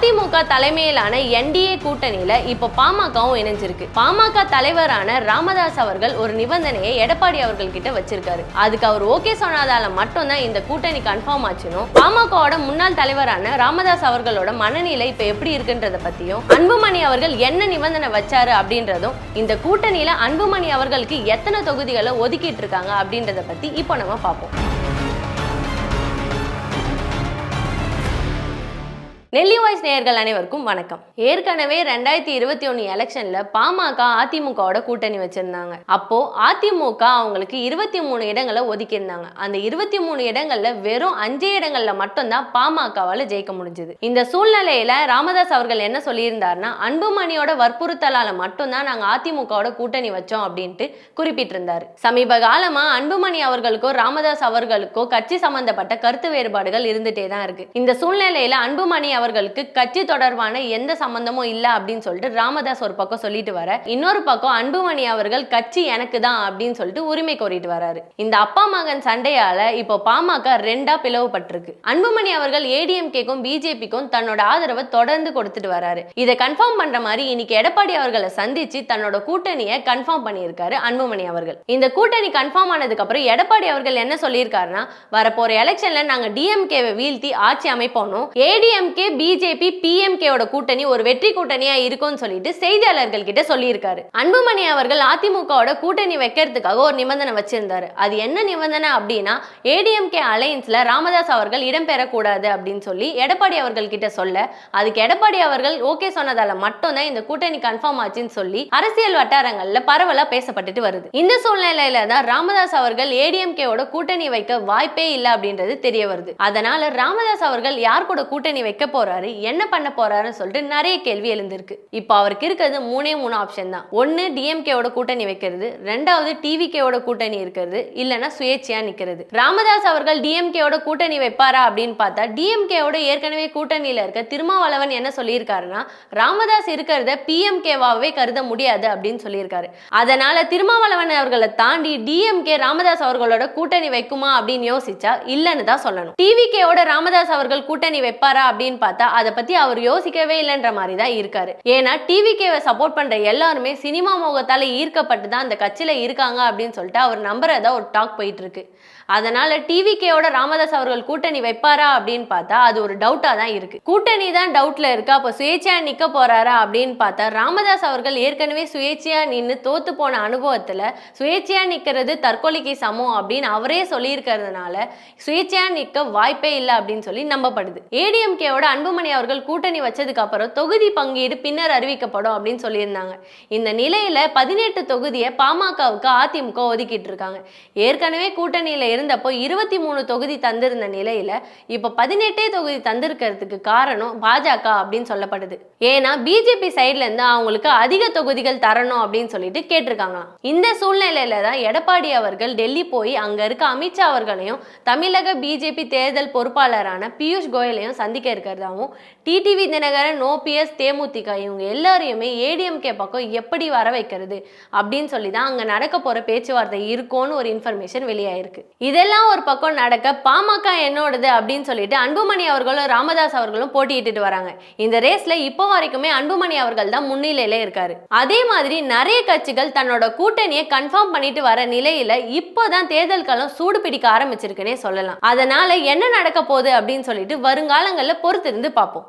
அதிமுக தலைமையிலான என்டிஏ கூட்டணியில இப்போ பாமகவும் இணைஞ்சிருக்கு. பாமக தலைவரான ராமதாஸ் அவர்கள் ஒரு நிபந்தனையை எடப்பாடி அவர்கள் கிட்ட வச்சிருக்காரு. அதுக்கு அவர் ஓகே சொன்னதால மட்டும்தான் இந்த கூட்டணி கன்ஃபார்ம் ஆச்சுன்னு பாமகவோட முன்னாள் தலைவரான ராமதாஸ் அவர்களோட மனநிலை இப்ப எப்படி இருக்குன்றத பத்தியும், அன்புமணி அவர்கள் என்ன நிபந்தனை வச்சாரு அப்படின்றதும், இந்த கூட்டணியில அன்புமணி அவர்களுக்கு எத்தனை தொகுதிகளை ஒதுக்கிட்டு இருக்காங்க அப்படின்றத பத்தி இப்போ நம்ம பார்ப்போம். நெல்லி வாய்ஸ் நேயர்கள் அனைவருக்கும் வணக்கம். ஏற்கனவே 2021 எலெக்ஷன்ல பாமக அதிமுகவோட கூட்டணி வச்சிருந்தாங்க. அப்போ அதிமுக அவங்களுக்கு 23 இடங்களை ஒதுக்கி இருந்தாங்க. அந்த 23 இடங்கள்ல வெறும் 5 இடங்கள்ல மட்டும்தான் பாமகவால ஜெயிக்க முடிஞ்சது. இந்த சூழ்நிலையில ராமதாஸ் அவர்கள் என்ன சொல்லியிருந்தாருன்னா, அன்புமணியோட வற்புறுத்தலால மட்டும்தான் நாங்க அதிமுகவோட கூட்டணி வச்சோம் அப்படின்ட்டு குறிப்பிட்டிருந்தாரு. சமீப காலமா அன்புமணி அவர்களுக்கோ ராமதாஸ் அவர்களுக்கோ கட்சி சம்பந்தப்பட்ட கருத்து வேறுபாடுகள் இருந்துட்டே தான் இருக்கு. இந்த சூழ்நிலையில அன்புமணி அவர்களுக்கு கட்சி தொடர்பான எந்த சம்பந்தமும் இல்ல அப்படின்னு சொல்லிட்டு ராமதாஸ் ஒரு பக்கம் சொல்லிட்டு வர, இன்னொரு பக்கம் அன்புமணி அவர்கள் கட்சி எனக்கு தான் அப்படின்னு சொல்லிட்டு உரிமை கோரிட்டு வராரு. இந்த அப்பா மகன் சண்டையால இப்போ பாமக ரெண்டா பிளவுபட்டிருக்கு. அன்புமணி அவர்கள் ஏடிஎம்கேக்கும் பிஜேபிக்கும் தன்னோட ஆதரவை தொடர்ந்து கொடுத்துட்டு வராரு. இதை கன்ஃபார்ம் பண்ற மாதிரி இன்னைக்கு எடப்பாடி அவர்களை சந்திச்சு தன்னோட கூட்டணியை கன்ஃபார்ம் பண்ணியிருக்காரு அன்புமணி அவர்கள். இந்த கூட்டணி கன்ஃபார்ம் ஆனதுக்கு அப்புறம் எடப்பாடி அவர்கள் என்ன சொல்லியிருக்காருன்னா, வரப்போற எலெக்ஷன்ல நாங்க டிஎம்கேவை வீழ்த்தி ஆட்சி அமைப்போம், ஏடிஎம்கே பிஜேபி பிஎம்கேவோட கூட்டணி ஒரு வெற்றி கூட்டணியா இருக்கும்னு சொல்லிட்டு செய்தியாளர்கள் கிட்ட சொல்லியிருக்காரு. அன்புமணி அவர்கள் அதிமுகவோட கூட்டணி வைக்கிறதுக்காக ஒரு நிபந்தனை வச்சிருந்தாரு. அது என்ன நிபந்தனை அப்படின்னா, ஏடிஎம்கே அலையன்ஸ்ல ராமதாஸ் அவர்கள் இடம்பெறக்கூடாது அப்படின்னு சொல்லி எடப்பாடி அவர்கள் கிட்ட சொல்ல, அதுக்கு எடப்பாடி அவர்கள் ஓகே சொன்னதால மட்டும்தான் இந்த கூட்டணி கன்ஃபார்ம் ஆச்சுன்னு சொல்லி அரசியல் வட்டாரங்கள்ல பரவலா பேசப்பட்டுட்டு வருது. இந்த சூழ்நிலையில தான் ராமதாஸ் அவர்கள் ஏடிஎம்கேவோட கூட்டணி வைக்க வாய்ப்பே இல்லை அப்படின்றது தெரிய வருது. அதனால ராமதாஸ் அவர்கள் யார் கூட கூட்டணி வைக்க போறாரு, என்ன பண்ண போறாருன்னு சொல்லிட்டு நிறைய கேள்வி எழுந்திருக்கு. இப்போ அவருக்கு இருக்கிறது மூணே ஆப்ஷன் தான். ஒன்னு டிஎம்கேவோட கூட்டணி வைக்கிறது, ரெண்டாவது டிவிகேவோட கூட்டணி இருக்கிறது, இல்லனா சுயேட்சையா நிக்கிறது. ராமதாஸ் அவர்கள் டிஎம்கேவோட கூட்டணி வைப்பாரா அப்படின்னு பார்த்தா, டிஎம்கேவோட ஏற்கனவே கூட்டணியில இருக்க திருமாவளவன் என்ன சொல்லியிருக்காருன்னா, ராமதாஸ் இருக்கிறத பிஎம்கேவாவே கருத முடியாது அப்படின்னு சொல்லியிருக்காரு. அதனால திருமாவளவன் அவர்களை தாண்டி டிஎம்கே ராமதாஸ் அவர்களோட கூட்டணி வைக்குமா அப்படின்னு யோசிச்சா இல்லன்னு தான் சொல்லணும். டிவிகேவோட ராமதாஸ் அவர்கள் கூட்டணி வைப்பாரா அப்படின்னு பார்த்தா அதை பத்தி அவர் யோசிக்கவே இல்லைன்ற மாதிரி தான் இருக்காரு. ஏன்னா டிவிகேவை சப்போர்ட் பண்ற எல்லாருமே சினிமா மோகத்தால ஈர்க்கப்பட்டு தான் அந்த கட்சியில இருக்காங்க அப்படின்னு சொல்லிட்டு அவர் நம்புறதா ஒரு டாக் போயிட்டு இருக்கு. அதனால டிவிகேவோட ராமதாஸ் அவர்கள் கூட்டணி வைப்பாரா அப்படின்னு பார்த்தா அது ஒரு டவுட்டா தான் இருக்கு. கூட்டணி தான் டவுட்ல இருக்கு. அப்ப சுயேட்சையா நிக்க போறாரா அப்படின்னு பார்த்தா, ராமதாஸ் அவர்கள் ஏற்கனவே சுயேட்சையா நின்று தோத்து போன அனுபவத்துல சுயேட்சையா நிக்கிறது தற்கொலைக்கு சமம் அப்படின்னு அவரே சொல்லியிருக்கிறதுனால சுயேட்சையா நிக்க வாய்ப்பே இல்லை அப்படின்னு சொல்லி நம்பப்படுது. ஏடிஎம்கேவோட அன்புமணி அவர்கள் கூட்டணி வச்சதுக்கு அப்புறம் தொகுதி பங்கீடு பின்னர் அறிவிக்கப்படும் அப்படின்னு சொல்லியிருந்தாங்க. இந்த நிலையில 18 தொகுதியை பாமகவுக்கு அதிமுக ஒதுக்கிட்டு இருக்காங்க. ஏற்கனவே கூட்டணியில இருந்தப்போ 23 தொகுதி தந்திருந்த நிலையில இப்ப 18 தொகுதி தந்திருக்கிறதுக்கு காரணம் பாஜக அப்படின்னு சொல்லப்படுது. ஏன்னா பிஜேபி சைட்ல இருந்து அவங்களுக்கு அதிக தொகுதிகள் தரணும் அப்படின்னு சொல்லிட்டு கேட்டிருக்காங்களாம். இந்த சூழ்நிலையில தான் எடப்பாடி அவர்கள் டெல்லி போய் அங்க இருக்க அமித்ஷா அவர்களையும் தமிழக பிஜேபி தேர்தல் பொறுப்பாளரான பியூஷ் கோயலையும் சந்திக்க இருக்கிறதாவும், டிடிவி தினகரன், ஓபிஎஸ், தேமுதிக இவங்க எல்லாரையுமே ஏடிஎம்கே பக்கம் எப்படி வர வைக்கிறது அப்படின்னு சொல்லி தான் அங்க நடக்க போற பேச்சுவார்த்தை இருக்கும்னு ஒரு இன்ஃபர்மேஷன் வெளியாயிருக்கு. இதெல்லாம் ஒரு பக்கம் நடக்க, பாமக என்னோடது அப்படின்னு சொல்லிட்டு அன்புமணி அவர்களும் ராமதாஸ் அவர்களும் போட்டியிட்டு வராங்க. இந்த ரேஸ்ல இப்போ வரைக்குமே அன்புமணி அவர்கள் தான் முன்னிலையில இருக்காரு. அதே மாதிரி நிறைய கட்சிகள் தன்னோட கூட்டணியை கன்ஃபார்ம் பண்ணிட்டு வர நிலையில இப்போதான் தேர்தல் காலம் சூடு பிடிக்க ஆரம்பிச்சிருக்குன்னே சொல்லலாம். அதனால என்ன நடக்க போகுது அப்படின்னு சொல்லிட்டு வருங்காலங்கள்ல பொறுத்திருந்து பார்ப்போம்.